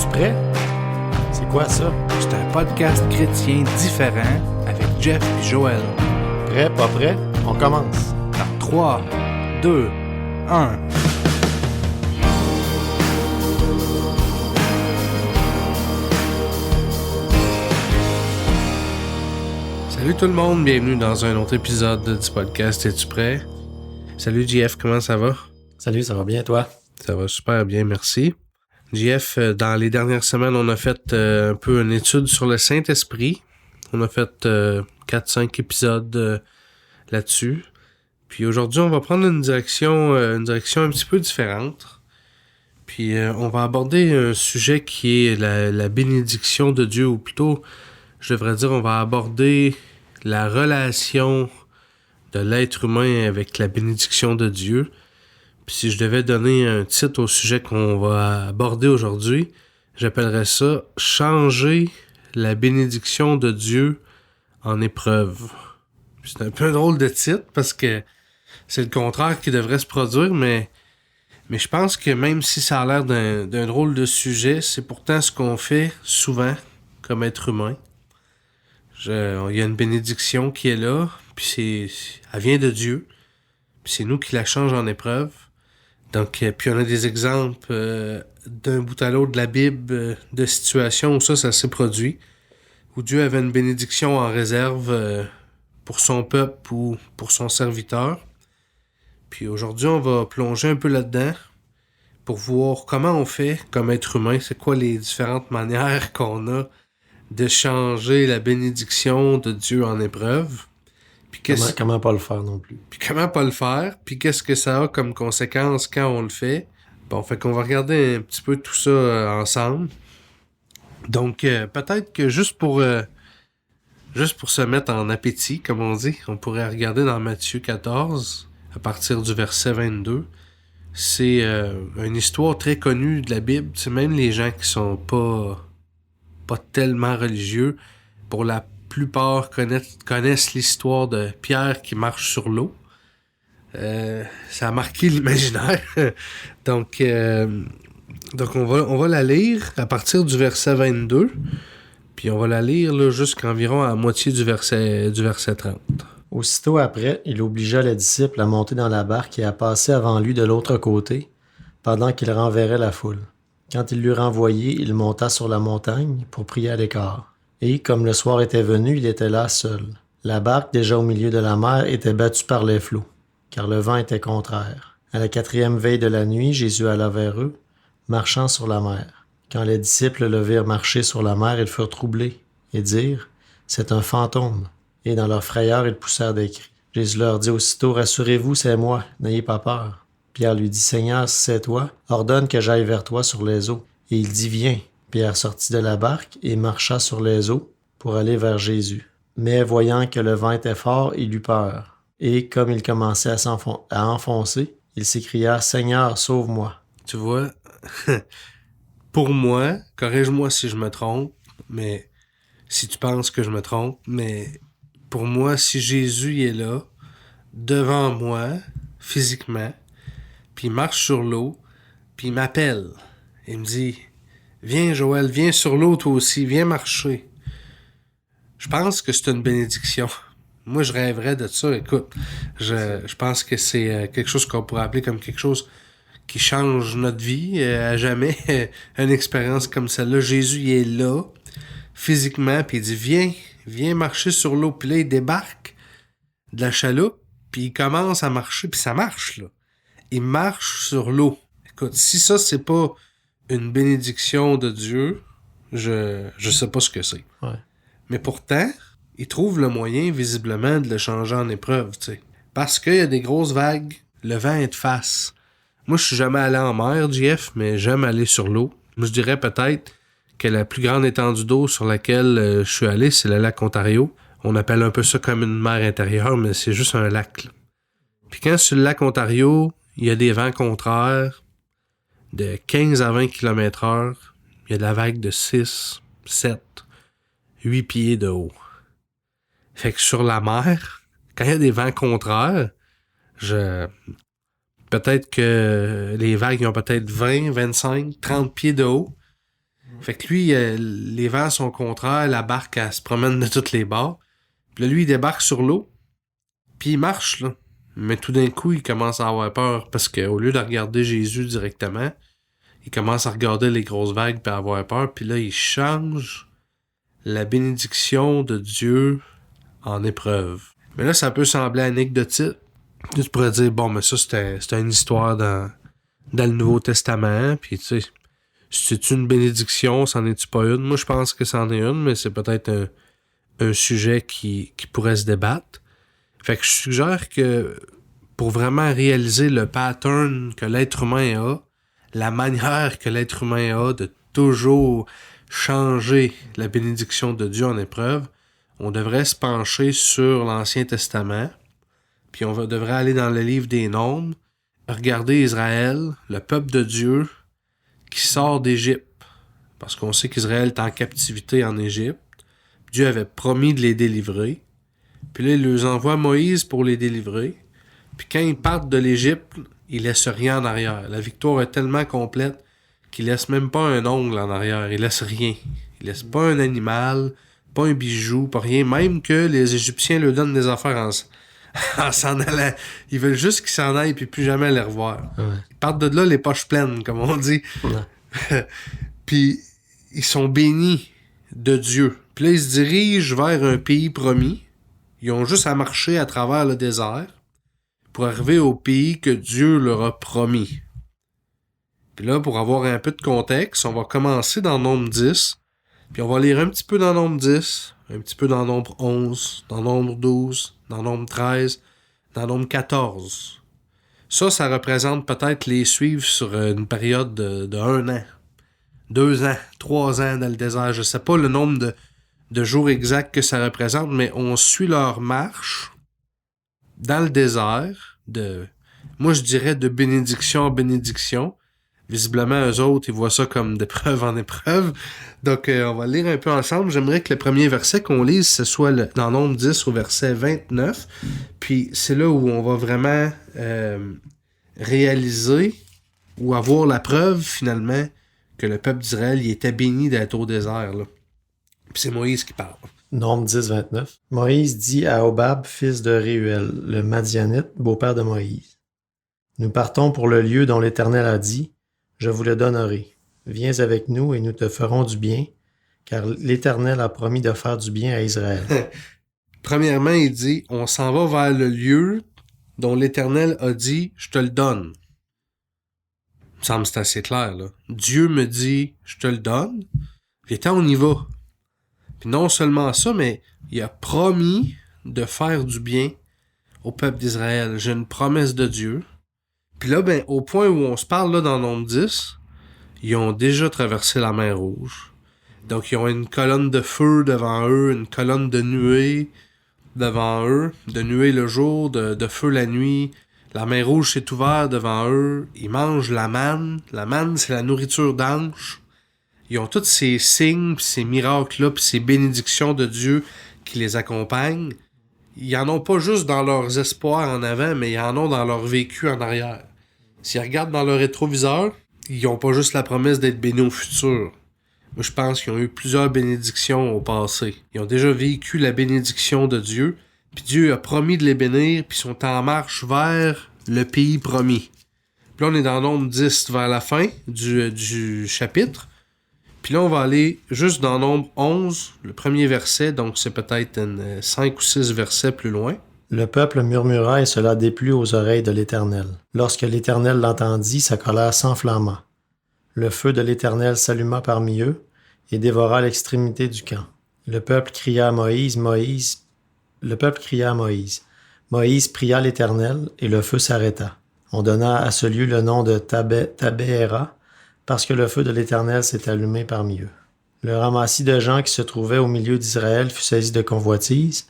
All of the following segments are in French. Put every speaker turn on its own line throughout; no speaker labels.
Es-tu prêt?
C'est quoi ça?
C'est un podcast chrétien différent avec Jeff et Joël.
Prêt, pas prêt? On commence.
Dans 3, 2, 1... Salut tout le monde, bienvenue dans un autre épisode du podcast. Es-tu prêt? Salut JF, comment ça va?
Salut, ça va bien toi?
Ça va super bien, merci. JF, dans les dernières semaines, on a fait un peu une étude sur le Saint-Esprit. On a fait 4-5 épisodes là-dessus. Puis aujourd'hui, on va prendre une direction un petit peu différente. Puis on va aborder un sujet qui est la bénédiction de Dieu, ou plutôt, je devrais dire, on va aborder la relation de l'être humain avec la bénédiction de Dieu. Puis si je devais donner un titre au sujet qu'on va aborder aujourd'hui, j'appellerais ça « Changer la bénédiction de Dieu en épreuve ». C'est un peu un drôle de titre parce que c'est le contraire qui devrait se produire, mais je pense que même si ça a l'air d'un drôle de sujet, c'est pourtant ce qu'on fait souvent comme être humain. Il y a une bénédiction qui est là, puis elle vient de Dieu, puis c'est nous qui la change en épreuve. Donc, puis on a des exemples d'un bout à l'autre de la Bible, de situations où ça s'est produit, où Dieu avait une bénédiction en réserve pour son peuple ou pour son serviteur. Puis aujourd'hui, on va plonger un peu là-dedans pour voir comment on fait comme être humain, c'est quoi les différentes manières qu'on a de changer la bénédiction de Dieu en épreuve. Puis
comment pas le faire non plus.
Puis comment pas le faire, puis qu'est-ce que ça a comme conséquence quand on le fait. Bon, fait qu'on va regarder un petit peu tout ça ensemble. Donc, peut-être que juste pour se mettre en appétit, comme on dit, on pourrait regarder dans Matthieu 14, à partir du verset 22. C'est une histoire très connue de la Bible. C'est même les gens qui sont pas tellement religieux, pour la plupart connaissent l'histoire de Pierre qui marche sur l'eau. Ça a marqué l'imaginaire. Donc on va la lire à partir du verset 22, puis on va la lire là, jusqu'environ à la moitié du verset 30.
Aussitôt après, il obligea les disciples à monter dans la barque et à passer avant lui de l'autre côté, pendant qu'il renverrait la foule. Quand il l'eut renvoyé, il monta sur la montagne pour prier à l'écart. Et, comme le soir était venu, il était là seul. La barque, déjà au milieu de la mer, était battue par les flots, car le vent était contraire. À la 4e veille de la nuit, Jésus alla vers eux, marchant sur la mer. Quand les disciples le virent marcher sur la mer, ils furent troublés, et dirent « C'est un fantôme ». Et dans leur frayeur, ils poussèrent des cris. Jésus leur dit aussitôt « Rassurez-vous, c'est moi, n'ayez pas peur ». Pierre lui dit « Seigneur, si c'est toi, ordonne que j'aille vers toi sur les eaux. » Et il dit « Viens ». Pierre sortit de la barque et marcha sur les eaux pour aller vers Jésus. Mais voyant que le vent était fort, il eut peur. Et comme il commençait à enfoncer, il s'écria « Seigneur, sauve-moi ».
Tu vois, pour moi, corrige-moi si je me trompe, mais si tu penses que je me trompe, mais pour moi, si Jésus est là, devant moi, physiquement, puis il marche sur l'eau, puis il m'appelle. Il me dit « Viens Joël, viens sur l'eau toi aussi, viens marcher. » Je pense que c'est une bénédiction. Moi, je rêverais de ça. Écoute, je pense que c'est quelque chose qu'on pourrait appeler comme quelque chose qui change notre vie à jamais. Une expérience comme celle-là. Jésus, il est là, physiquement, puis il dit « Viens marcher sur l'eau. » Puis là, il débarque de la chaloupe, puis il commence à marcher, puis ça marche, là. Il marche sur l'eau. Écoute, si ça, c'est pas une bénédiction de Dieu, je sais pas ce que c'est.
Ouais.
Mais pourtant, il trouve le moyen, visiblement, de le changer en épreuve, tu sais. Parce qu'il y a des grosses vagues, le vent est de face. Moi, je suis jamais allé en mer, JF, mais j'aime aller sur l'eau. Moi, je dirais peut-être que la plus grande étendue d'eau sur laquelle je suis allé, c'est le lac Ontario. On appelle un peu ça comme une mer intérieure, mais c'est juste un lac, là. Puis quand sur le lac Ontario, il y a des vents contraires de 15 à 20 km/h. Il y a de la vague de 6, 7, 8 pieds de haut. Fait que sur la mer, quand il y a des vents contraires, peut-être que les vagues ils ont peut-être 20, 25, 30 pieds de haut. Fait que lui, les vents sont contraires, la barque, elle se promène de tous les bords. Puis là, lui, il débarque sur l'eau, puis il marche, là. Mais tout d'un coup, il commence à avoir peur, parce qu'au lieu de regarder Jésus directement, il commence à regarder les grosses vagues puis à avoir peur, puis là, il change la bénédiction de Dieu en épreuve. Mais là, ça peut sembler anecdotique. Tu pourrais dire, bon, mais ça, c'était une histoire dans le Nouveau Testament, puis tu sais, c'est-tu une bénédiction, c'en est-tu pas une? Moi, je pense que c'en est une, mais c'est peut-être un sujet qui pourrait se débattre. Fait que je suggère que pour vraiment réaliser le pattern que l'être humain a, la manière que l'être humain a de toujours changer la bénédiction de Dieu en épreuve, on devrait se pencher sur l'Ancien Testament, puis devrait aller dans le livre des Nombres, regarder Israël, le peuple de Dieu, qui sort d'Égypte. Parce qu'on sait qu'Israël est en captivité en Égypte. Dieu avait promis de les délivrer. Puis là, il leur envoie Moïse pour les délivrer. Puis quand ils partent de l'Égypte, ils laissent rien en arrière. La victoire est tellement complète qu'il laisse même pas un ongle en arrière. Il laisse rien. Il laisse pas un animal, pas un bijou, pas rien. Même que les Égyptiens leur donnent des affaires en s'en allant. Ils veulent juste qu'ils s'en aillent puis plus jamais les revoir.
Ouais.
Ils partent de là les poches pleines, comme on dit.
Ouais.
Puis ils sont bénis de Dieu. Puis là, ils se dirigent vers un pays promis. Ils ont juste à marcher à travers le désert pour arriver au pays que Dieu leur a promis. Puis là, pour avoir un peu de contexte, on va commencer dans Nombre 10, puis on va lire un petit peu dans Nombre 10, un petit peu dans Nombre 11, dans Nombre 12, dans Nombre 13, dans Nombre 14. Ça représente peut-être les suivre sur une période de 1 an, 2 ans, 3 ans dans le désert. Je sais pas le nombre de jours exacts que ça représente, mais on suit leur marche dans le désert, moi je dirais de bénédiction en bénédiction. Visiblement, eux autres, ils voient ça comme d'épreuve en épreuve. Donc, on va lire un peu ensemble. J'aimerais que le premier verset qu'on lise, ce soit dans Nombre 10 au verset 29. Puis, c'est là où on va vraiment réaliser ou avoir la preuve, finalement, que le peuple d'Israël il était béni d'être au désert. Là. Puis, c'est Moïse qui parle.
Nombre 10, 29. Moïse dit à Hobab, fils de Réuel, le Madianite, beau-père de Moïse. Nous partons pour le lieu dont l'Éternel a dit, je vous le donnerai. Viens avec nous et nous te ferons du bien, car l'Éternel a promis de faire du bien à Israël.
Premièrement, il dit, on s'en va vers le lieu dont l'Éternel a dit, je te le donne. Il me semble que c'est assez clair, là. Dieu me dit, je te le donne. Puis tant on y va. Puis non seulement ça, mais il a promis de faire du bien au peuple d'Israël. J'ai une promesse de Dieu. Puis là, ben, au point où on se parle là dans Nombre 10, ils ont déjà traversé la mer Rouge. Donc, ils ont une colonne de feu devant eux, une colonne de nuée devant eux, de nuée le jour, de feu la nuit. La mer Rouge s'est ouverte devant eux. Ils mangent la manne. La manne, c'est la nourriture d'ange. Ils ont tous ces signes, pis ces miracles-là, puis ces bénédictions de Dieu qui les accompagnent. Ils en ont pas juste dans leurs espoirs en avant, mais ils en ont dans leur vécu en arrière. S'ils regardent dans leur rétroviseur, ils n'ont pas juste la promesse d'être bénis au futur. Moi, je pense qu'ils ont eu plusieurs bénédictions au passé. Ils ont déjà vécu la bénédiction de Dieu, puis Dieu a promis de les bénir, puis ils sont en marche vers le pays promis. Puis là, on est dans Nombre 10 vers la fin du chapitre. Puis là, on va aller juste dans Nombre 11, le premier verset, donc c'est peut-être 5 ou 6 versets plus loin.
Le peuple murmura et cela déplut aux oreilles de l'Éternel. Lorsque l'Éternel l'entendit, sa colère s'enflamma. Le feu de l'Éternel s'alluma parmi eux et dévora l'extrémité du camp. Le peuple cria à Moïse. Moïse pria l'Éternel et le feu s'arrêta. On donna à ce lieu le nom de Tabéhéra parce que le feu de l'Éternel s'est allumé parmi eux. Le ramassis de gens qui se trouvaient au milieu d'Israël fut saisi de convoitise.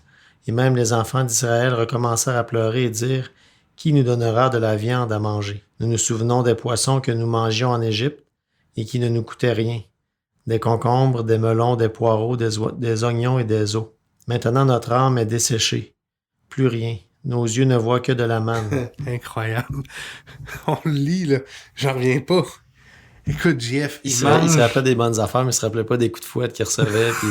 Et même les enfants d'Israël recommencèrent à pleurer et dire « Qui nous donnera de la viande à manger? Nous nous souvenons des poissons que nous mangions en Égypte et qui ne nous coûtaient rien, des concombres, des melons, des poireaux, des oignons et des os. Maintenant notre âme est desséchée. Plus rien. Nos yeux ne voient que de la manne. »
Incroyable. On le lit, là. J'en reviens pas. Écoute, JF,
Il se rappelait des bonnes affaires, mais il se rappelait pas des coups de fouette qu'il recevait, puis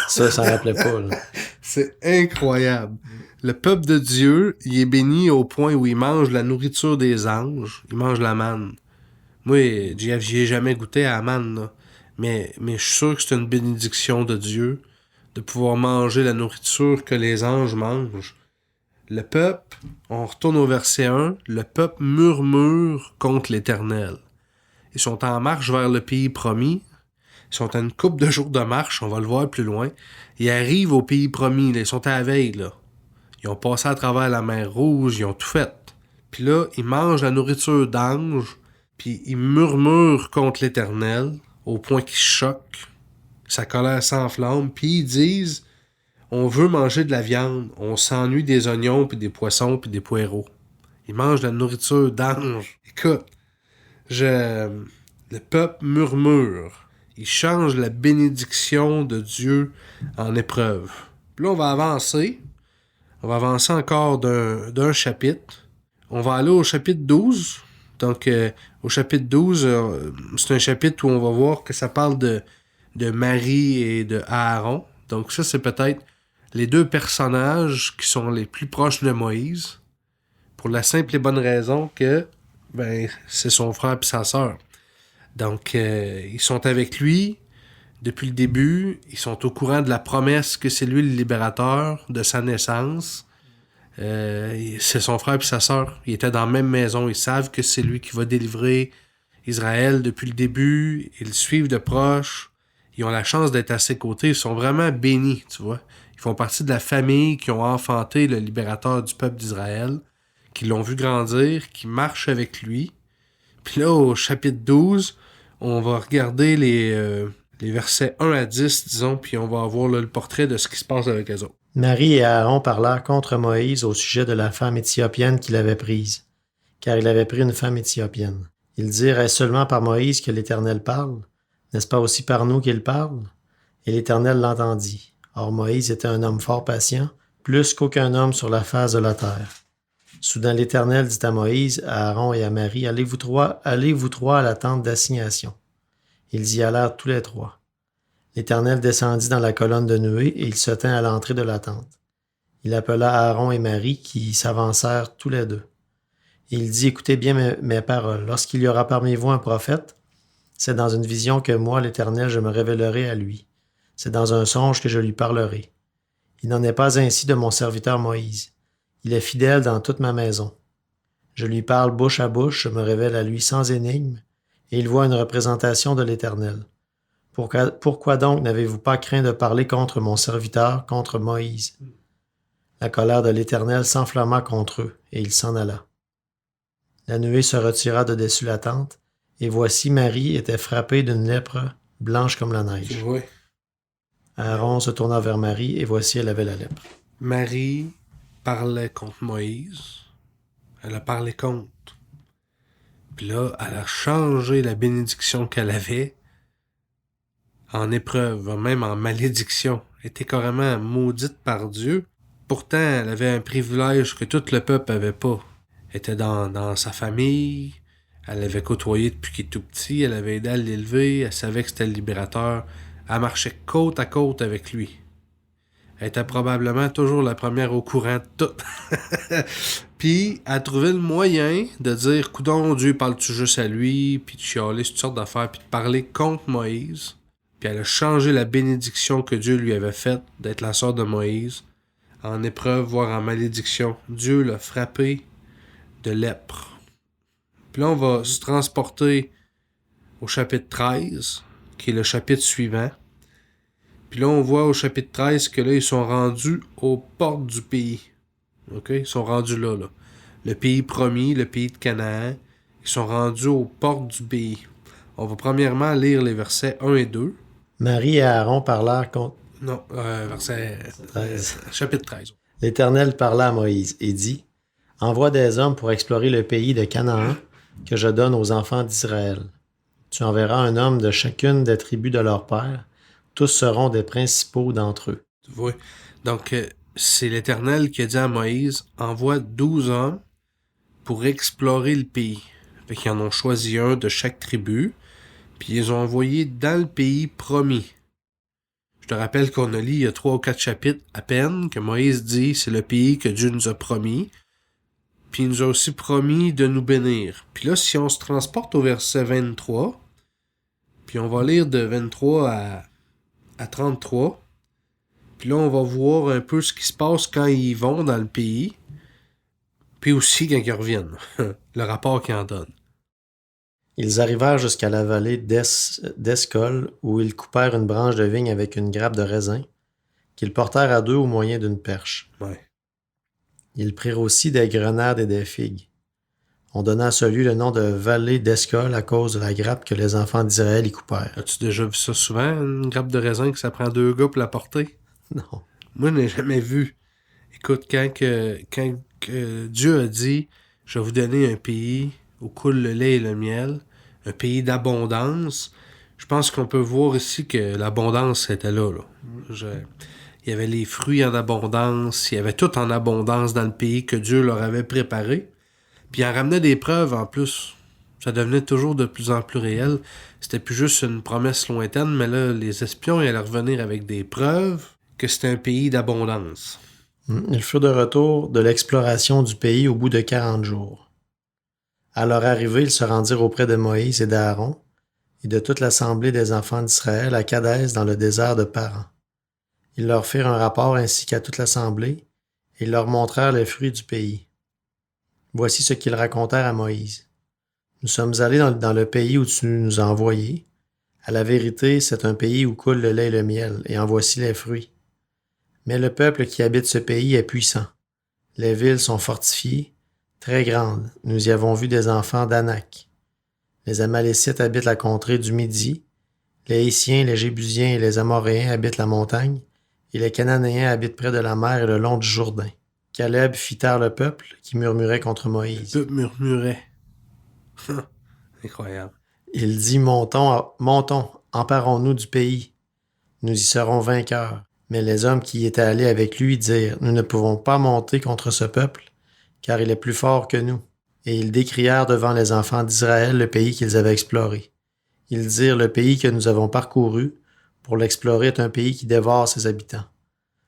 ça s'en rappelait pas. Là.
C'est incroyable. Le peuple de Dieu, il est béni au point où il mange la nourriture des anges. Il mange la manne. Moi, JF, j'y ai jamais goûté à la manne, là. Mais je suis sûr que c'est une bénédiction de Dieu de pouvoir manger la nourriture que les anges mangent. Le peuple, on retourne au verset 1, le peuple murmure contre l'Éternel. Ils sont en marche vers le pays promis. Ils sont à une couple de jours de marche, on va le voir plus loin. Ils arrivent au pays promis, là. Ils sont à la veille, là. Ils ont passé à travers la mer Rouge, ils ont tout fait. Puis là, ils mangent la nourriture d'anges, puis ils murmurent contre l'Éternel, au point qu'ils choquent. Sa colère s'enflamme, puis ils disent « On veut manger de la viande, on s'ennuie des oignons, puis des poissons, puis des poireaux. » Ils mangent la nourriture d'anges. Écoute, le peuple murmure. Il change la bénédiction de Dieu en épreuve. Puis là, on va avancer. On va avancer encore d'un chapitre. On va aller au chapitre 12. Donc, au chapitre 12, c'est un chapitre où on va voir que ça parle de Marie et de Aaron. Donc, ça, c'est peut-être les deux personnages qui sont les plus proches de Moïse. Pour la simple et bonne raison que c'est son frère et sa sœur. Donc, ils sont avec lui depuis le début. Ils sont au courant de la promesse que c'est lui le libérateur de sa naissance. C'est son frère et sa sœur. Ils étaient dans la même maison. Ils savent que c'est lui qui va délivrer Israël depuis le début. Ils le suivent de proche. Ils ont la chance d'être à ses côtés. Ils sont vraiment bénis, tu vois. Ils font partie de la famille qui ont enfanté le libérateur du peuple d'Israël, qui l'ont vu grandir, qui marchent avec lui. Puis là, au chapitre 12, on va regarder les versets 1 à 10, disons, puis on va avoir là, le portrait de ce qui se passe avec eux autres.
Marie et Aaron parlèrent contre Moïse au sujet de la femme éthiopienne qu'il avait prise, car il avait pris une femme éthiopienne. Ils dirent, est-ce seulement par Moïse que l'Éternel parle? N'est-ce pas aussi par nous qu'il parle? Et l'Éternel l'entendit. Or Moïse était un homme fort patient, plus qu'aucun homme sur la face de la terre. Soudain l'Éternel dit à Moïse, à Aaron et à Marie, allez-vous trois à la tente d'assignation. Ils y allèrent tous les trois. L'Éternel descendit dans la colonne de nuée et il se tint à l'entrée de la tente. Il appela Aaron et Marie qui s'avancèrent tous les deux. Et il dit, écoutez bien mes paroles. Lorsqu'il y aura parmi vous un prophète, c'est dans une vision que moi, l'Éternel, je me révélerai à lui. C'est dans un songe que je lui parlerai. Il n'en est pas ainsi de mon serviteur Moïse. Il est fidèle dans toute ma maison. Je lui parle bouche à bouche, je me révèle à lui sans énigme, et il voit une représentation de l'Éternel. Pourquoi donc n'avez-vous pas craint de parler contre mon serviteur, contre Moïse? La colère de l'Éternel s'enflamma contre eux, et il s'en alla. La nuée se retira de dessus la tente, et voici Marie était frappée d'une lèpre blanche comme la neige.
Oui.
Aaron se tourna vers Marie, et voici elle avait la lèpre.
Marie parlait contre Moïse. Elle a parlé contre. Puis là, elle a changé la bénédiction qu'elle avait en épreuve, même en malédiction. Elle était carrément maudite par Dieu. Pourtant, elle avait un privilège que tout le peuple avait pas. Elle était dans sa famille, elle l'avait côtoyé depuis qu'il était tout petit, elle avait aidé à l'élever, elle savait que c'était le libérateur. Elle marchait côte à côte avec lui. Elle était probablement toujours la première au courant de tout. Puis, elle a trouvé le moyen de dire « Coudon, Dieu, parle-tu juste à lui? » Puis de chialer toutes sortes d'affaires, puis de parler contre Moïse. Puis elle a changé la bénédiction que Dieu lui avait faite d'être la sœur de Moïse en épreuve, voire en malédiction. Dieu l'a frappé de lèpre. Puis là, on va se transporter au chapitre 13, qui est le chapitre suivant. Puis là, on voit au chapitre 13 que là, ils sont rendus aux portes du pays. OK? Ils sont rendus là. Le pays promis, le pays de Canaan. Ils sont rendus aux portes du pays. On va premièrement lire les versets 1 et 2.
Marie et Aaron parlèrent contre...
Non, verset 13. Chapitre 13.
L'Éternel parla à Moïse et dit, « Envoie des hommes pour explorer le pays de Canaan que je donne aux enfants d'Israël. Tu enverras un homme de chacune des tribus de leur père. Tous seront des principaux d'entre eux. »
Oui. Donc, c'est l'Éternel qui a dit à Moïse, « Envoie 12 hommes pour explorer le pays. » Fait qu'ils en ont choisi un de chaque tribu. Puis ils ont envoyé dans le pays promis. Je te rappelle qu'on a lu il y a 3 ou 4 chapitres à peine que Moïse dit c'est le pays que Dieu nous a promis. Puis il nous a aussi promis de nous bénir. Puis là, si on se transporte au verset 23, puis on va lire de 23 à 33, puis là, on va voir un peu ce qui se passe quand ils vont dans le pays, puis aussi quand ils reviennent, le rapport qu'ils en donnent.
Ils arrivèrent jusqu'à la vallée d'Escol, où ils coupèrent une branche de vigne avec une grappe de raisin, qu'ils portèrent à deux au moyen d'une perche.
Ouais.
Ils prirent aussi des grenades et des figues. On donna à ce lieu le nom de vallée d'Escol à cause de la grappe que les enfants d'Israël y coupèrent.
As-tu déjà vu ça souvent, une grappe de raisin que ça prend 2 gars pour la porter?
Non.
Moi, je n'ai jamais vu. Écoute, quand Dieu a dit « Je vais vous donner un pays où coule le lait et le miel », un pays d'abondance, je pense qu'on peut voir ici que l'abondance était là. Il y avait les fruits en abondance, il y avait tout en abondance dans le pays que Dieu leur avait préparé. Puis il en ramenait des preuves en plus. Ça devenait toujours de plus en plus réel. C'était plus juste une promesse lointaine, mais là, les espions allaient revenir avec des preuves que c'était un pays d'abondance.
Ils furent de retour de l'exploration du pays au bout de 40 jours. À leur arrivée, ils se rendirent auprès de Moïse et d'Aaron et de toute l'assemblée des enfants d'Israël à Kadès dans le désert de Paran. Ils leur firent un rapport ainsi qu'à toute l'assemblée et ils leur montrèrent les fruits du pays. Voici ce qu'ils racontèrent à Moïse. Nous sommes allés dans le pays où tu nous as envoyés. À la vérité, c'est un pays où coule le lait et le miel, et en voici les fruits. Mais le peuple qui habite ce pays est puissant. Les villes sont fortifiées, très grandes. Nous y avons vu des enfants d'Anak. Les Amalécites habitent la contrée du Midi. Les Hissiens, les Jébusiens et les Amoréens habitent la montagne. Et les Cananéens habitent près de la mer et le long du Jourdain. Caleb fit taire le peuple qui murmurait contre Moïse.
Le peuple murmurait. Incroyable.
Il dit, montons, emparons-nous du pays. Nous y serons vainqueurs. Mais les hommes qui y étaient allés avec lui dirent, nous ne pouvons pas monter contre ce peuple, car il est plus fort que nous. Et ils décrièrent devant les enfants d'Israël le pays qu'ils avaient exploré. Ils dirent, le pays que nous avons parcouru, pour l'explorer est un pays qui dévore ses habitants.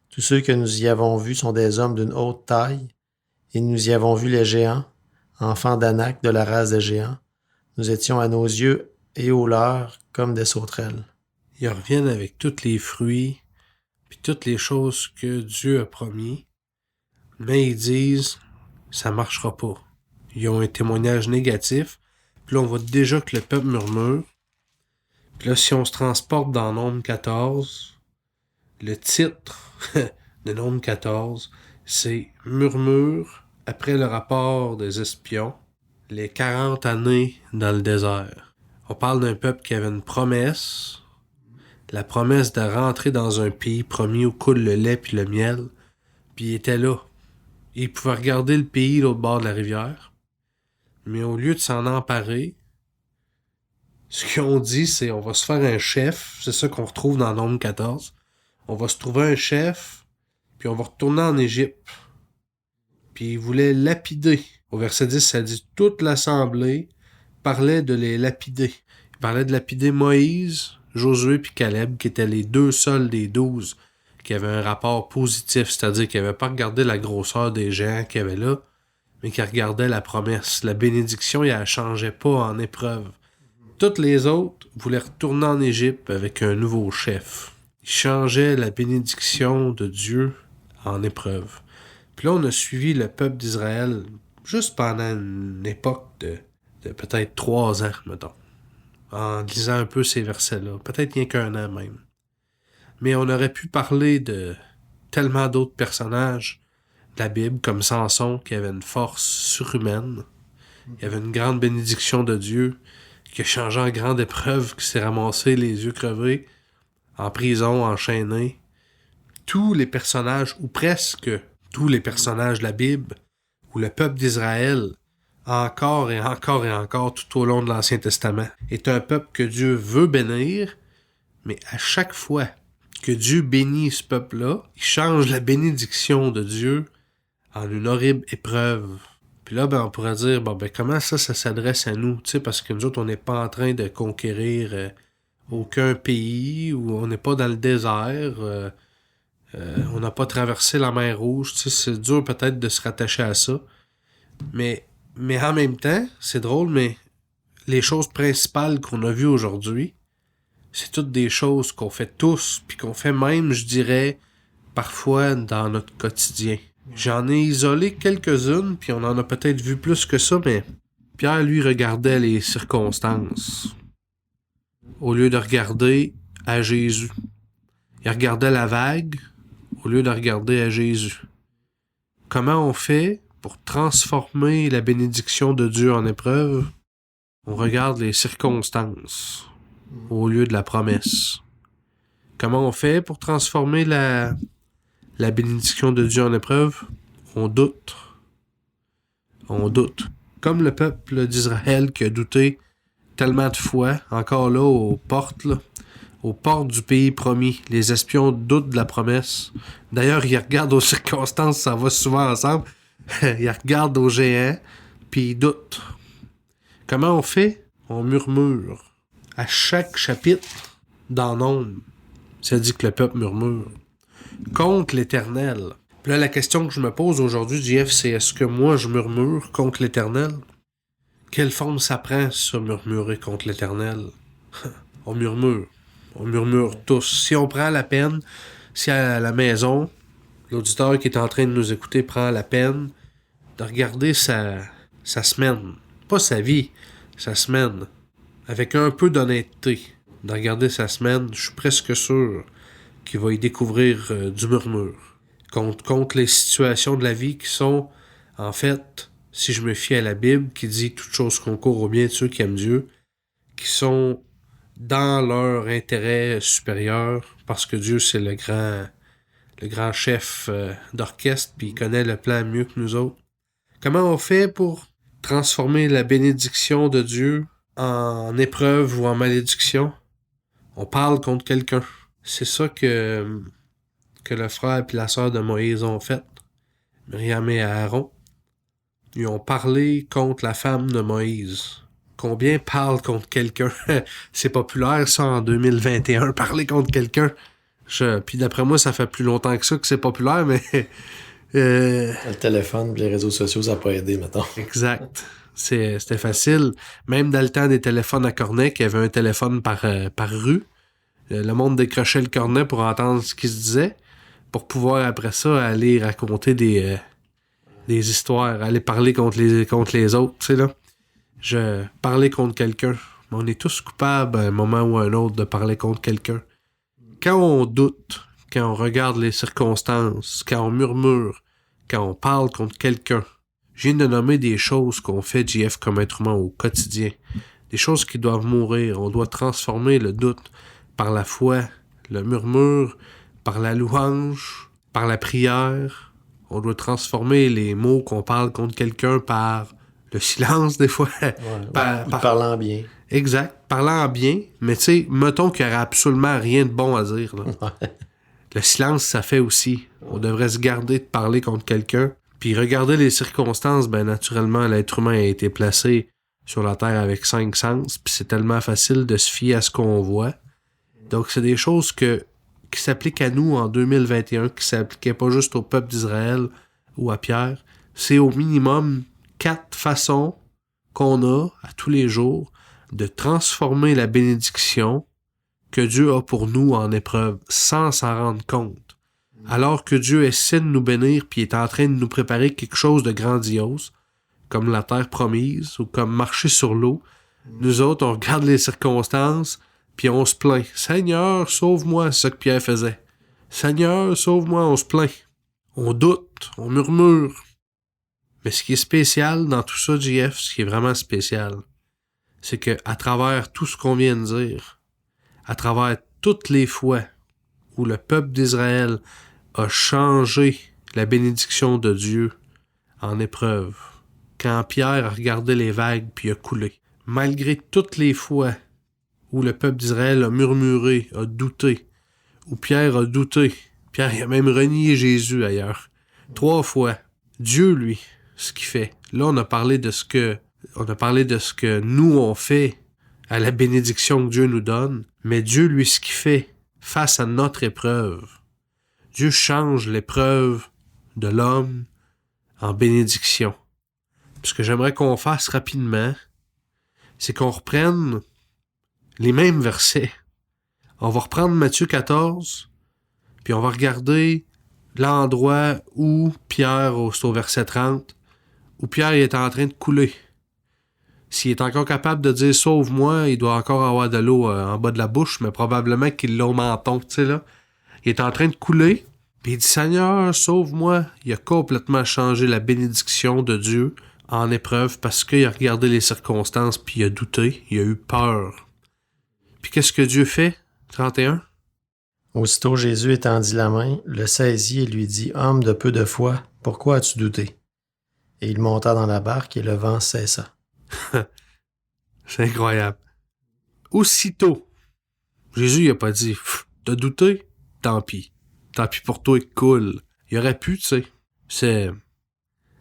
Tous ceux que nous y avons vus sont des hommes d'une haute taille, et nous y avons vu les géants, enfants d'Anak de la race des géants. Nous étions à nos yeux et aux leurs comme des sauterelles.
Ils reviennent avec tous les fruits, puis toutes les choses que Dieu a promis, mais ils disent ça marchera pas. Ils ont un témoignage négatif, puis là on voit déjà que le peuple murmure. Puis là, si on se transporte dans Nombre 14, le titre de Nombre 14, c'est « Murmure après le rapport des espions, les 40 années dans le désert ». On parle d'un peuple qui avait une promesse, la promesse de rentrer dans un pays promis où coule le lait puis le miel, puis il était là. Il pouvait regarder le pays de l'autre bord de la rivière, mais au lieu de s'en emparer, ce qu'ils ont dit, c'est on va se faire un chef, c'est ça qu'on retrouve dans Nombre 14. On va se trouver un chef, puis on va retourner en Égypte. Puis ils voulaient lapider. Au verset 10, ça dit toute l'assemblée parlait de les lapider. Ils parlaient de lapider Moïse, Josué puis Caleb, qui étaient les 2 seuls des 12 qui avaient un rapport positif, c'est-à-dire qu'ils n'avaient pas regardé la grosseur des géants qu'il y avait là, mais qui regardaient la promesse. La bénédiction, elle ne changeait pas en épreuve. Toutes les autres voulaient retourner en Égypte avec un nouveau chef. Ils changeaient la bénédiction de Dieu en épreuve. Puis là, on a suivi le peuple d'Israël juste pendant une époque de peut-être 3 ans, mettons, en lisant un peu ces versets-là. Peut-être rien qu'un an même. Mais on aurait pu parler de tellement d'autres personnages de la Bible, comme Samson, qui avait une force surhumaine. Il avait une grande bénédiction de Dieu, qui a changé en grande épreuve, qui s'est ramassé les yeux crevés, en prison, enchaîné. Tous les personnages, ou presque tous les personnages de la Bible, où le peuple d'Israël, encore et encore et encore tout au long de l'Ancien Testament, est un peuple que Dieu veut bénir, mais à chaque fois que Dieu bénit ce peuple-là, il change la bénédiction de Dieu en une horrible épreuve. Puis là, on pourrait dire, comment ça s'adresse à nous? Tu sais, parce que nous autres, on n'est pas en train de conquérir aucun pays, ou on n'est pas dans le désert, on n'a pas traversé la mer Rouge. Tu sais, c'est dur peut-être de se rattacher à ça. Mais en même temps, c'est drôle, mais les choses principales qu'on a vues aujourd'hui, c'est toutes des choses qu'on fait tous, puis qu'on fait même, je dirais, parfois dans notre quotidien. J'en ai isolé quelques-unes, puis on en a peut-être vu plus que ça, mais Pierre, lui, regardait les circonstances au lieu de regarder à Jésus. Il regardait la vague au lieu de regarder à Jésus. Comment on fait pour transformer la bénédiction de Dieu en épreuve? On regarde les circonstances au lieu de la promesse. Comment on fait pour transformer la bénédiction de Dieu en épreuve? On doute. On doute. Comme le peuple d'Israël qui a douté tellement de fois, encore là, aux portes du pays promis. Les espions doutent de la promesse. D'ailleurs, ils regardent aux circonstances, ça va souvent ensemble. Ils regardent aux géants, puis ils doutent. Comment on fait? On murmure. À chaque chapitre, dans Nombre, ça dit que le peuple murmure. Contre l'Éternel. Puis là, la question que je me pose aujourd'hui, JF, c'est est-ce que moi, je murmure contre l'Éternel? Quelle forme ça prend, ça, murmurer contre l'Éternel? On murmure. On murmure tous. Si on prend la peine, si à la maison, l'auditeur qui est en train de nous écouter prend la peine de regarder sa semaine, pas sa vie, sa semaine, avec un peu d'honnêteté, de regarder sa semaine, je suis presque sûr qu'il va y découvrir du murmure. Contre les situations de la vie qui sont, en fait, si je me fie à la Bible, qui dit « Toutes choses concourent au bien de ceux qui aiment Dieu », qui sont dans leur intérêt supérieur, parce que Dieu, c'est le grand chef d'orchestre, puis il connaît le plan mieux que nous autres. Comment on fait pour transformer la bénédiction de Dieu en épreuve ou en malédiction? On parle contre quelqu'un. C'est ça que le frère et la sœur de Moïse ont fait. Myriam et Aaron. Ils ont parlé contre la femme de Moïse. Combien parlent contre quelqu'un? C'est populaire, ça, en 2021, parler contre quelqu'un. Puis d'après moi, ça fait plus longtemps que ça que c'est populaire, mais...
Le téléphone, les réseaux sociaux, ça n'a pas aidé, mettons.
Exact. C'était facile. Même dans le temps des téléphones à cornet, qu'il y avait un téléphone par rue, le monde décrochait le cornet pour entendre ce qui se disait, pour pouvoir, après ça, aller raconter des histoires, aller parler contre les autres, tu sais, là. Parler contre quelqu'un. On est tous coupables à un moment ou à un autre de parler contre quelqu'un. Quand on doute, quand on regarde les circonstances, quand on murmure, quand on parle contre quelqu'un, je viens de nommer des choses qu'on fait, JF, comme être humain au quotidien. Des choses qui doivent mourir. On doit transformer le doute par la foi, le murmure, par la louange, par la prière. On doit transformer les mots qu'on parle contre quelqu'un par le silence, des fois.
Parlant bien.
Exact. Parlant bien, mais tu sais, mettons qu'il n'y aurait absolument rien de bon à dire, là.
Ouais.
Le silence, ça fait aussi. On devrait se garder de parler contre quelqu'un. Puis regarder les circonstances, naturellement, l'être humain a été placé sur la Terre avec 5 sens. Puis c'est tellement facile de se fier à ce qu'on voit. Donc c'est des choses qui s'appliquent à nous en 2021, qui s'appliquaient pas juste au peuple d'Israël ou à Pierre. C'est au minimum 4 façons qu'on a à tous les jours de transformer la bénédiction que Dieu a pour nous en épreuve, sans s'en rendre compte. Alors que Dieu essaie de nous bénir puis est en train de nous préparer quelque chose de grandiose, comme la terre promise ou comme marcher sur l'eau, nous autres, on regarde les circonstances puis on se plaint. « Seigneur, sauve-moi », c'est ça que Pierre faisait. « Seigneur, sauve-moi », on se plaint. On doute, on murmure. Mais ce qui est spécial dans tout ça, JF, ce qui est vraiment spécial, c'est que à travers tout ce qu'on vient de dire, à travers toutes les fois où le peuple d'Israël a changé la bénédiction de Dieu en épreuve, quand Pierre a regardé les vagues puis a coulé, malgré toutes les fois où le peuple d'Israël a murmuré, a douté, où Pierre a douté, Pierre a même renié Jésus ailleurs, 3 fois, Dieu, lui, ce qu'il fait. Là, on a parlé de ce que nous, on fait à la bénédiction que Dieu nous donne. Mais Dieu, lui, ce qu'il fait face à notre épreuve, Dieu change l'épreuve de l'homme en bénédiction. Ce que j'aimerais qu'on fasse rapidement, c'est qu'on reprenne les mêmes versets. On va reprendre Matthieu 14, puis on va regarder l'endroit où Pierre, c'est au verset 30, où Pierre est en train de couler. S'il est encore capable de dire « Sauve-moi », il doit encore avoir de l'eau en bas de la bouche, mais probablement qu'il l'a au menton, tu sais là. Il est en train de couler, puis il dit « Seigneur, sauve-moi ». Il a complètement changé la bénédiction de Dieu en épreuve parce qu'il a regardé les circonstances, puis il a douté, il a eu peur. Puis qu'est-ce que Dieu fait? 31.
Aussitôt Jésus étendit la main, le saisit et lui dit « Homme de peu de foi, pourquoi as-tu douté? » Et il monta dans la barque et le vent cessa.
C'est incroyable. Aussitôt, Jésus il a pas dit « T'as douté? Tant pis. Tant pis pour toi, il coule. » Il aurait pu, tu sais.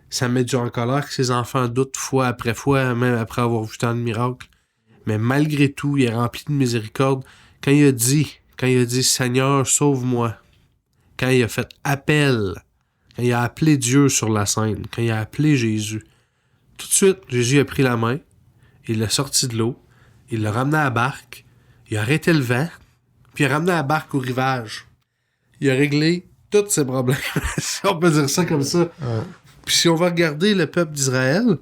Ça met Dieu en colère que ses enfants doutent fois après fois, même après avoir vu tant de miracles. Mais malgré tout, il est rempli de miséricorde. Quand il a dit « Seigneur, sauve-moi », quand il a fait appel, quand il a appelé Dieu sur la scène, quand il a appelé Jésus, tout de suite, Jésus a pris la main, il l'a sorti de l'eau, il l'a ramené à la barque, il a arrêté le vent, puis il a ramené la barque au rivage. Il a réglé tous ses problèmes, si on peut dire ça comme ça.
Ouais.
Puis si on va regarder le peuple d'Israël,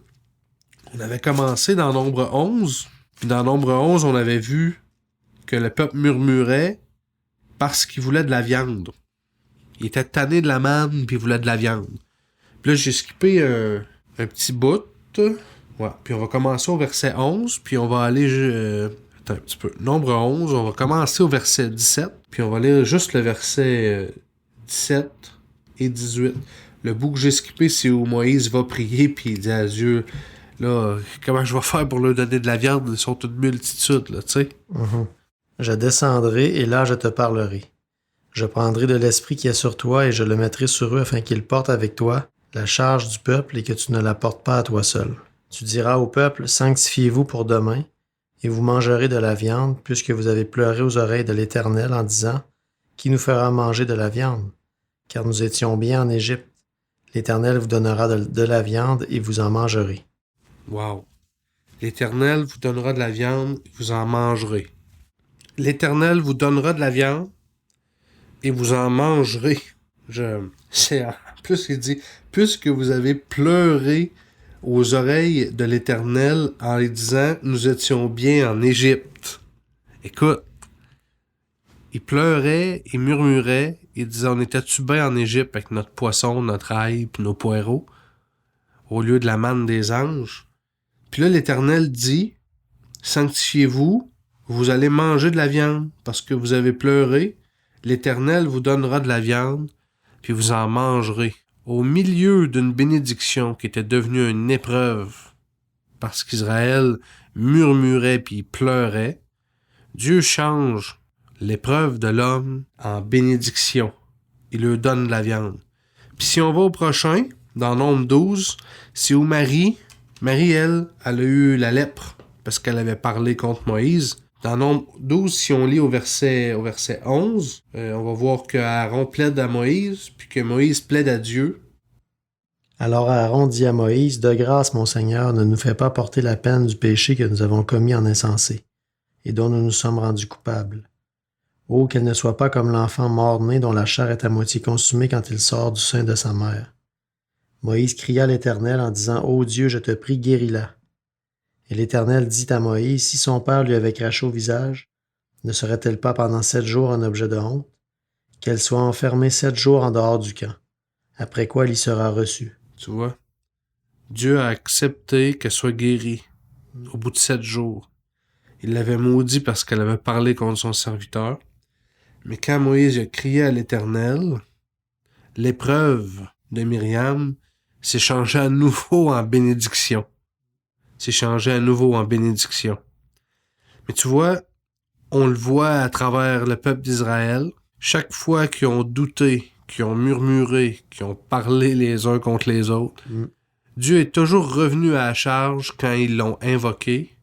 on avait commencé dans Nombre 11, puis dans Nombre 11, on avait vu que le peuple murmurait parce qu'il voulait de la viande. Il était tanné de la manne, puis il voulait de la viande. Puis là, j'ai skippé un petit bout. Ouais. Puis on va commencer au verset 11, puis on va aller... attends un petit peu. Nombre 11, on va commencer au verset 17, puis on va lire juste le verset 17 et 18. Le bout que j'ai skippé, c'est où Moïse va prier, puis il dit à Dieu, là, comment je vais faire pour leur donner de la viande? Ils sont une multitude, là, tu sais.
Mm-hmm. Je descendrai, et là je te parlerai. Je prendrai de l'esprit qui est sur toi, et je le mettrai sur eux, afin qu'ils portent avec toi la charge du peuple, et que tu ne la portes pas à toi seul. Tu diras au peuple, sanctifiez-vous pour demain, et vous mangerez de la viande, puisque vous avez pleuré aux oreilles de l'Éternel en disant, qui nous fera manger de la viande? Car nous étions bien en Égypte. L'Éternel vous donnera de la viande, et vous en mangerez.
Wow. L'Éternel vous donnera de la viande, et vous en mangerez. L'Éternel vous donnera de la viande, et vous en mangerez. En plus, il dit, puisque vous avez pleuré aux oreilles de l'Éternel en lui disant, nous étions bien en Égypte. Écoute, il pleurait, il murmurait, il disait, on était-tu bien en Égypte avec notre poisson, notre ail, puis nos poireaux, au lieu de la manne des anges? Puis là, l'Éternel dit, sanctifiez-vous, vous allez manger de la viande, parce que vous avez pleuré, l'Éternel vous donnera de la viande, puis vous en mangerez. Au milieu d'une bénédiction qui était devenue une épreuve, parce qu'Israël murmurait puis pleurait, Dieu change l'épreuve de l'homme en bénédiction. Il lui donne de la viande. Puis si on va au prochain, dans Nombre 12, c'est où Marie, elle a eu la lèpre, parce qu'elle avait parlé contre Moïse. Dans Nombre 12, si on lit au verset 11, on va voir que Aaron plaide à Moïse, puis que Moïse plaide à Dieu.
Alors Aaron dit à Moïse, « De grâce, mon Seigneur, ne nous fais pas porter la peine du péché que nous avons commis en insensé, et dont nous nous sommes rendus coupables. Oh, qu'elle ne soit pas comme l'enfant mort-né dont la chair est à moitié consumée quand il sort du sein de sa mère. » Moïse cria à l'Éternel en disant, « Ô Dieu, je te prie, guéris-la. » Et l'Éternel dit à Moïse, « Si son père lui avait craché au visage, ne serait-elle pas pendant 7 jours un objet de honte? Qu'elle soit enfermée 7 jours en dehors du camp, après quoi elle y sera reçue. »
Tu vois, Dieu a accepté qu'elle soit guérie au bout de 7 jours. Il l'avait maudit parce qu'elle avait parlé contre son serviteur. Mais quand Moïse a crié à l'Éternel, l'épreuve de Myriam s'est changée à nouveau en bénédiction. Mais tu vois, on le voit à travers le peuple d'Israël. Chaque fois qu'ils ont douté, qui ont murmuré, qui ont parlé les uns contre les autres, Dieu est toujours revenu à la charge quand ils l'ont invoqué,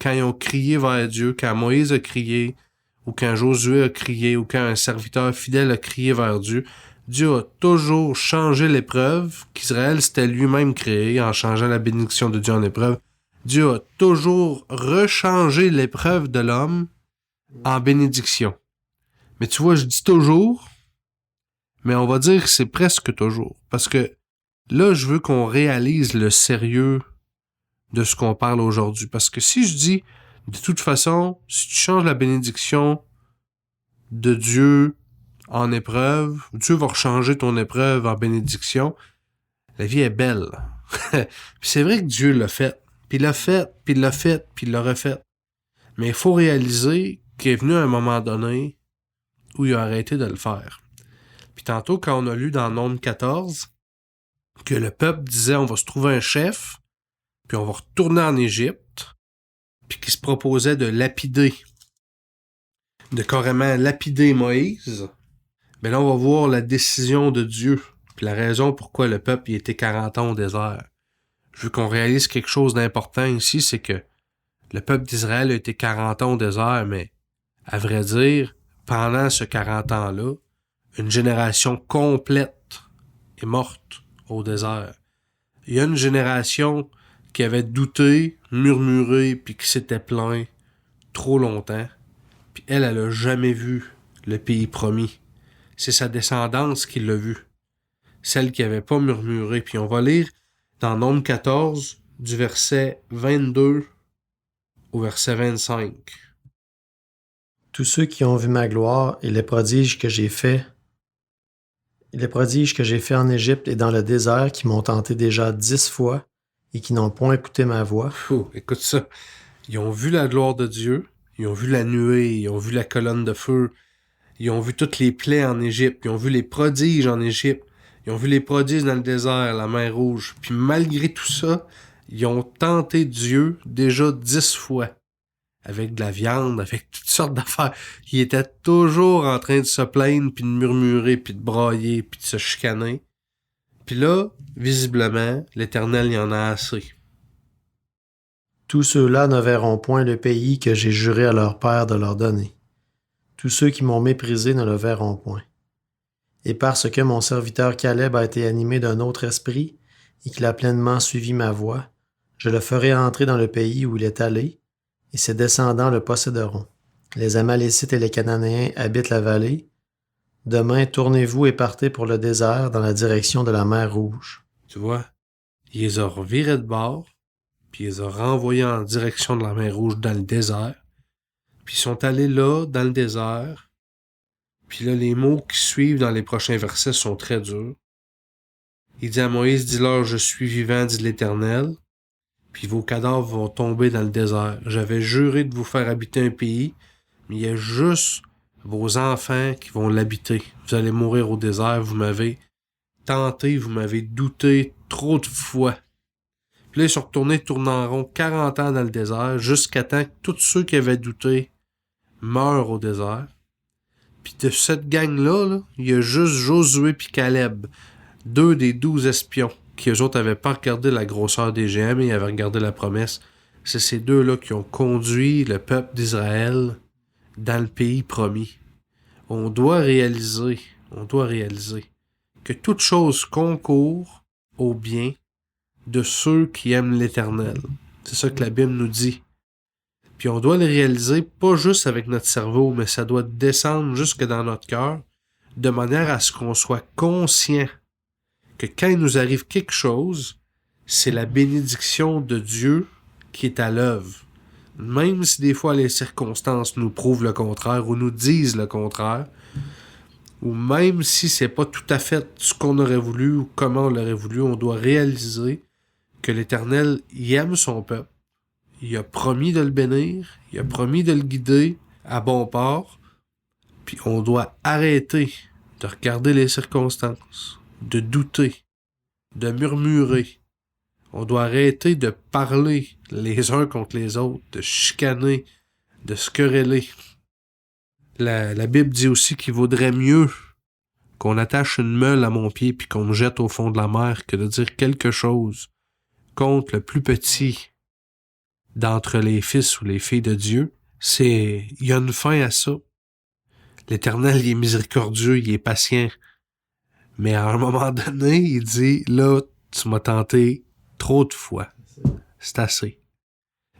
quand ils ont crié vers Dieu, quand Moïse a crié, ou quand Josué a crié, ou quand un serviteur fidèle a crié vers Dieu. Dieu a toujours changé l'épreuve qu'Israël s'était lui-même créée en changeant la bénédiction de Dieu en épreuve. Dieu a toujours rechangé l'épreuve de l'homme en bénédiction. Mais tu vois, je dis toujours, mais on va dire que c'est presque toujours. Parce que là, je veux qu'on réalise le sérieux de ce qu'on parle aujourd'hui. Parce que si je dis, de toute façon, si tu changes la bénédiction de Dieu en épreuve, Dieu va rechanger ton épreuve en bénédiction, la vie est belle. Puis c'est vrai que Dieu l'a fait. Puis il l'a fait, puis il l'a fait, puis il l'a refait. Mais il faut réaliser qu'il est venu à un moment donné où il a arrêté de le faire. Puis tantôt, quand on a lu dans Nombre 14 que le peuple disait on va se trouver un chef, puis on va retourner en Égypte, puis qu'il se proposait de lapider, de carrément lapider Moïse, ben là, on va voir la décision de Dieu, puis la raison pourquoi le peuple y était 40 ans au désert. Je veux qu'on réalise quelque chose d'important ici, c'est que le peuple d'Israël a été 40 ans au désert, mais à vrai dire, pendant ce 40 ans-là, une génération complète est morte au désert. Il y a une génération qui avait douté, murmuré, puis qui s'était plaint trop longtemps, puis elle a jamais vu le pays promis. C'est sa descendance qui l'a vu. Celle qui avait pas murmuré. Puis on va lire dans Nombre 14, du verset 22 au verset 25.
Tous ceux qui ont vu ma gloire et les prodiges que j'ai faits, en Égypte et dans le désert, qui m'ont tenté déjà 10 fois et qui n'ont point écouté ma voix.
Écoute ça. Ils ont vu la gloire de Dieu, ils ont vu la nuée, ils ont vu la colonne de feu, ils ont vu toutes les plaies en Égypte, ils ont vu les prodiges en Égypte, ils ont vu les prodiges dans le désert, la mer Rouge. Puis malgré tout ça, ils ont tenté Dieu déjà 10 fois. Avec de la viande, avec toutes sortes d'affaires. Ils étaient toujours en train de se plaindre, puis de murmurer, puis de brailler, puis de se chicaner. Puis là, visiblement, l'Éternel y en a assez.
Tous ceux-là ne verront point le pays que j'ai juré à leur père de leur donner. Tous ceux qui m'ont méprisé ne le verront point. Et parce que mon serviteur Caleb a été animé d'un autre esprit et qu'il a pleinement suivi ma voix, je le ferai entrer dans le pays où il est allé, et ses descendants le posséderont. Les Amalécites et les Cananéens habitent la vallée. Demain, tournez-vous et partez pour le désert dans la direction de la mer Rouge.
Tu vois, il les a revirés de bord, puis il les a renvoyés en direction de la mer Rouge dans le désert. Puis ils sont allés là, dans le désert. Puis là, les mots qui suivent dans les prochains versets sont très durs. Il dit à Moïse, dis-leur, je suis vivant, dit l'Éternel. Puis vos cadavres vont tomber dans le désert. J'avais juré de vous faire habiter un pays, mais il y a juste vos enfants qui vont l'habiter. Vous allez mourir au désert, vous m'avez tenté, vous m'avez douté trop de fois. Puis là, ils sont retournés tourner en rond 40 ans dans le désert, jusqu'à temps que tous ceux qui avaient douté meurent au désert. Puis de cette gang-là, il y a juste Josué puis Caleb, 2 des 12 espions, qui eux autres n'avaient pas regardé la grosseur des géants, mais ils avaient regardé la promesse. C'est ces deux-là qui ont conduit le peuple d'Israël dans le pays promis. On doit réaliser que toute chose concourt au bien de ceux qui aiment l'Éternel. C'est ça que la Bible nous dit. Puis on doit le réaliser pas juste avec notre cerveau, mais ça doit descendre jusque dans notre cœur, de manière à ce qu'on soit conscient que quand il nous arrive quelque chose, c'est la bénédiction de Dieu qui est à l'œuvre. Même si des fois les circonstances nous prouvent le contraire ou nous disent le contraire, ou même si c'est pas tout à fait ce qu'on aurait voulu ou comment on l'aurait voulu, on doit réaliser que l'Éternel y aime son peuple. Il a promis de le bénir, il a promis de le guider à bon port, puis on doit arrêter de regarder les circonstances, de douter, de murmurer. On doit arrêter de parler les uns contre les autres, de chicaner, de se quereller. La Bible dit aussi qu'il vaudrait mieux qu'on attache une meule à mon pied puis qu'on me jette au fond de la mer que de dire quelque chose contre le plus petit d'entre les fils ou les filles de Dieu, il y a une fin à ça. L'Éternel, il est miséricordieux, il est patient. Mais à un moment donné, il dit, là, tu m'as tenté trop de fois. C'est assez.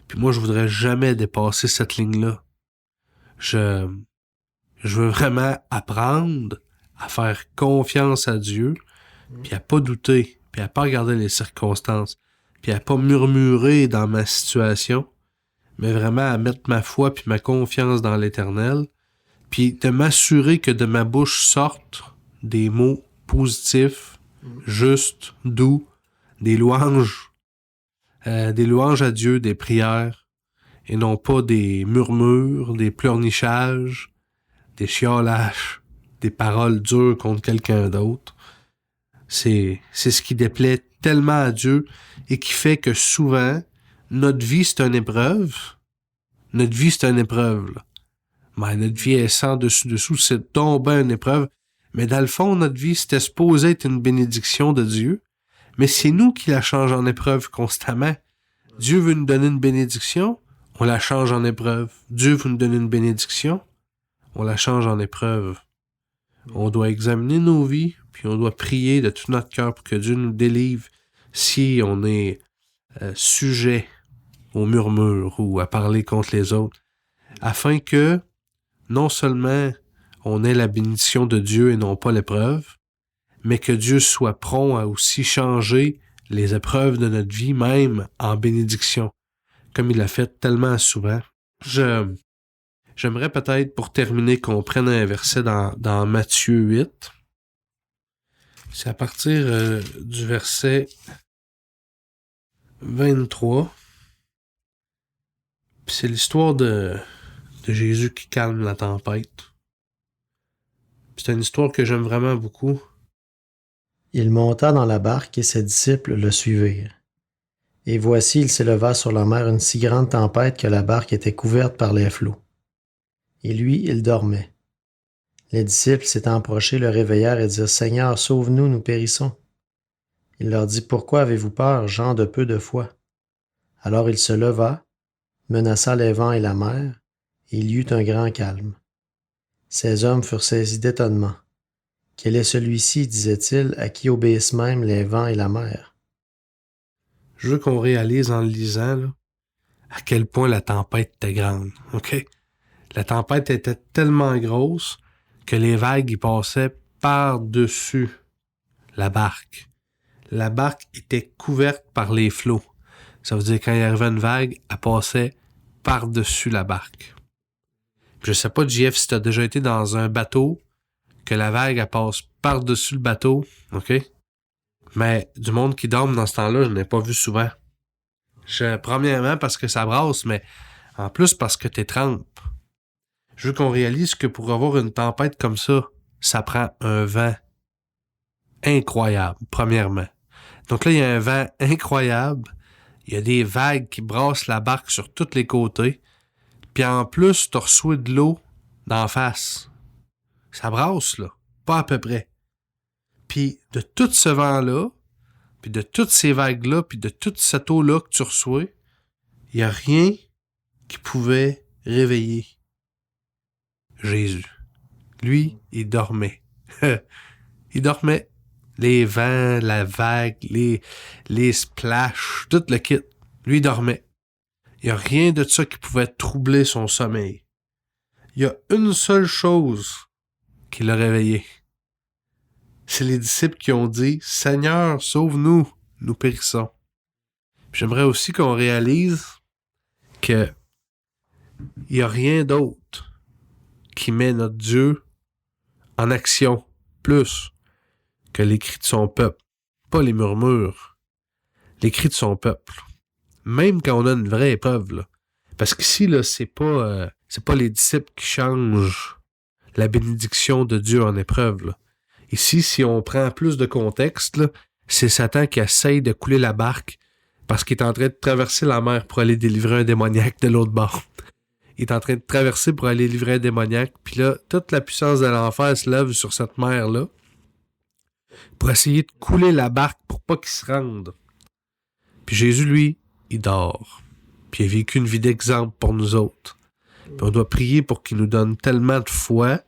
Puis moi, je voudrais jamais dépasser cette ligne-là. Je veux vraiment apprendre à faire confiance à Dieu, puis à pas douter, puis à pas regarder les circonstances, puis à pas murmurer dans ma situation, mais vraiment à mettre ma foi puis ma confiance dans l'Éternel, puis de m'assurer que de ma bouche sortent des mots positifs, justes, doux, des louanges à Dieu, des prières, et non pas des murmures, des pleurnichages, des chiolages, des paroles dures contre quelqu'un d'autre. C'est ce qui déplaît tellement à Dieu et qui fait que souvent, notre vie, c'est une épreuve. Notre vie, c'est une épreuve, là. Mais notre vie est sans dessus-dessous, c'est tombé une épreuve. Mais dans le fond, notre vie, c'était supposé être une bénédiction de Dieu. Mais c'est nous qui la changeons en épreuve constamment. Dieu veut nous donner une bénédiction, on la change en épreuve. Dieu veut nous donner une bénédiction, on la change en épreuve. On doit examiner nos vies, puis on doit prier de tout notre cœur pour que Dieu nous délivre si on est sujet au murmure ou à parler contre les autres, afin que non seulement on ait la bénédiction de Dieu et non pas l'épreuve, mais que Dieu soit prompt à aussi changer les épreuves de notre vie, même en bénédiction, comme il l'a fait tellement souvent. J'aimerais peut-être, pour terminer, qu'on prenne un verset dans Matthieu 8. C'est à partir du verset 23. Puis c'est l'histoire de Jésus qui calme la tempête. Puis c'est une histoire que j'aime vraiment beaucoup.
Il monta dans la barque et ses disciples le suivirent. Et voici, il s'éleva sur la mer une si grande tempête que la barque était couverte par les flots. Et lui, il dormait. Les disciples, s'étant approchés, le réveillèrent et dirent « Seigneur, sauve-nous, nous périssons. » Il leur dit « Pourquoi avez-vous peur, gens de peu de foi? » Alors il se leva, menaça les vents et la mer, et il y eut un grand calme. Ces hommes furent saisis d'étonnement. « Quel est celui-ci, disait-il, à qui obéissent même les vents et la mer? »
Je veux qu'on réalise en le lisant là, à quel point la tempête était grande. OK? La tempête était tellement grosse que les vagues y passaient par-dessus la barque. La barque était couverte par les flots. Ça veut dire quand il arrivait une vague, elle passait par-dessus la barque. Je sais pas, JF, si tu as déjà été dans un bateau, que la vague, elle passe par-dessus le bateau, OK? Mais du monde qui dorme dans ce temps-là, je n'ai pas vu souvent. Premièrement, parce que ça brasse, mais en plus parce que t'es trempes. Je veux qu'on réalise que pour avoir une tempête comme ça prend un vent incroyable, premièrement. Donc là, il y a un vent incroyable, il y a des vagues qui brassent la barque sur tous les côtés, puis en plus, tu reçois de l'eau d'en face. Ça brasse, là. Pas à peu près. Puis de tout ce vent-là, puis de toutes ces vagues-là, puis de toute cette eau-là que tu reçois, il n'y a rien qui pouvait réveiller Jésus. Lui, il dormait. Il dormait. Les vents, la vague, les splashs, tout le kit. Lui, il dormait. Il n'y a rien de ça qui pouvait troubler son sommeil. Il y a une seule chose qui l'a réveillé. C'est les disciples qui ont dit « Seigneur, sauve-nous, nous périssons. » J'aimerais aussi qu'on réalise que il n'y a rien d'autre qui met notre Dieu en action plus que les cris de son peuple. Pas les murmures. Les cris de son peuple. Même quand on a une vraie épreuve, là. Parce qu'ici, là, c'est pas les disciples qui changent la bénédiction de Dieu en épreuve, là. Ici, si on prend plus de contexte, là, c'est Satan qui essaye de couler la barque parce qu'il est en train de traverser la mer pour aller délivrer un démoniaque de l'autre bord. Il est en train de traverser pour aller livrer un démoniaque, puis là, toute la puissance de l'enfer se lève sur cette mer-là pour essayer de couler la barque pour pas qu'il se rende. Puis Jésus, lui, il dort. Puis il a vécu une vie d'exemple pour nous autres. Puis on doit prier pour qu'il nous donne tellement de foi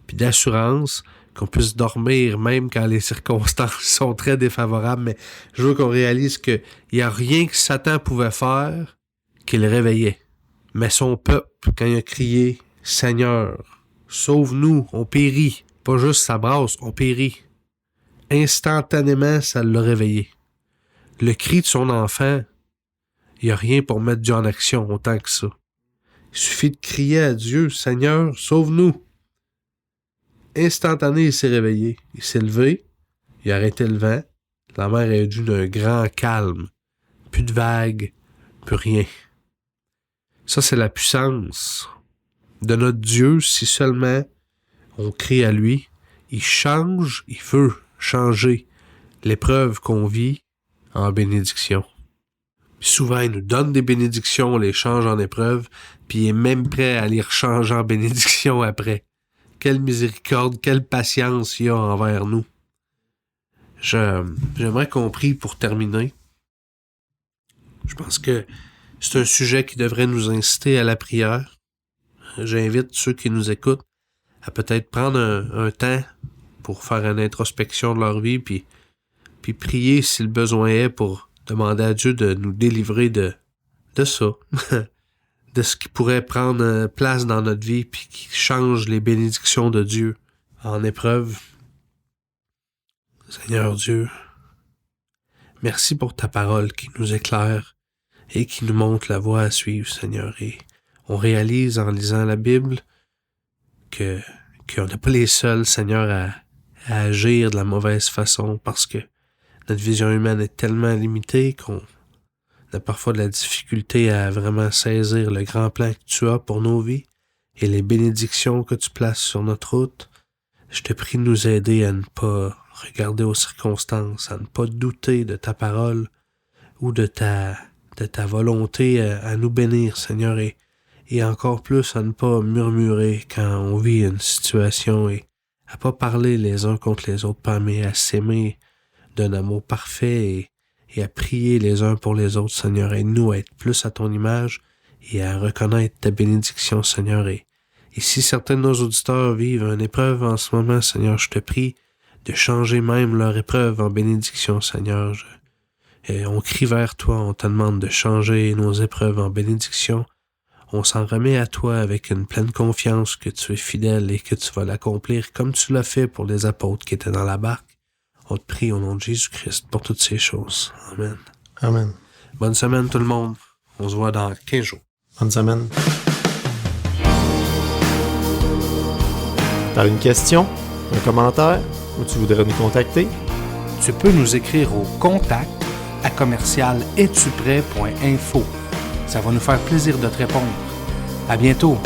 puis d'assurance qu'on puisse dormir même quand les circonstances sont très défavorables. Mais je veux qu'on réalise qu'il n'y a rien que Satan pouvait faire qui le réveillait. Mais son peuple, quand il a crié « Seigneur, sauve-nous, on périt », pas juste ça brasse, on périt. Instantanément, ça l'a réveillé. Le cri de son enfant, il n'y a rien pour mettre Dieu en action autant que ça. Il suffit de crier à Dieu, « Seigneur, sauve-nous ». Instantané, il s'est réveillé. Il s'est levé, il a arrêté le vent. La mer est due d'un grand calme. Plus de vagues, plus rien. Ça, c'est la puissance de notre Dieu si seulement on crie à lui. Il change, il veut changer l'épreuve qu'on vit en bénédiction. Puis souvent, il nous donne des bénédictions, on les change en épreuve, puis il est même prêt à les rechanger en bénédiction après. Quelle miséricorde, quelle patience il y a envers nous. J'aimerais qu'on prie pour terminer. Je pense que c'est un sujet qui devrait nous inciter à la prière. J'invite ceux qui nous écoutent à peut-être prendre un temps pour faire une introspection de leur vie, puis prier si le besoin est pour demander à Dieu de nous délivrer de ça, de ce qui pourrait prendre place dans notre vie, puis qui change les bénédictions de Dieu en épreuve. Seigneur Dieu, merci pour ta parole qui nous éclaire et qui nous montre la voie à suivre, Seigneur. Et on réalise en lisant la Bible qu'on n'est pas les seuls, Seigneur, à agir de la mauvaise façon, parce que notre vision humaine est tellement limitée qu'on a parfois de la difficulté à vraiment saisir le grand plan que tu as pour nos vies et les bénédictions que tu places sur notre route. Je te prie de nous aider à ne pas regarder aux circonstances, à ne pas douter de ta parole ou de ta volonté à nous bénir, Seigneur, et encore plus à ne pas murmurer quand on vit une situation et à pas parler les uns contre les autres, mais à s'aimer d'un amour parfait et à prier les uns pour les autres, Seigneur. Aide-nous à être plus à ton image et à reconnaître ta bénédiction, Seigneur. Et si certains de nos auditeurs vivent une épreuve en ce moment, Seigneur, je te prie de changer même leur épreuve en bénédiction, Seigneur. Et on crie vers toi, on te demande de changer nos épreuves en bénédiction. On s'en remet à toi avec une pleine confiance que tu es fidèle et que tu vas l'accomplir comme tu l'as fait pour les apôtres qui étaient dans la barque. On te prie au nom de Jésus-Christ pour toutes ces choses. Amen.
Amen.
Bonne semaine tout le monde. On se voit dans 15 jours.
Bonne semaine. T'as une question, un commentaire ou tu voudrais nous contacter?
Tu peux nous écrire au contact@commercial-es-tu-prêt.info. Ça va nous faire plaisir de te répondre. À bientôt.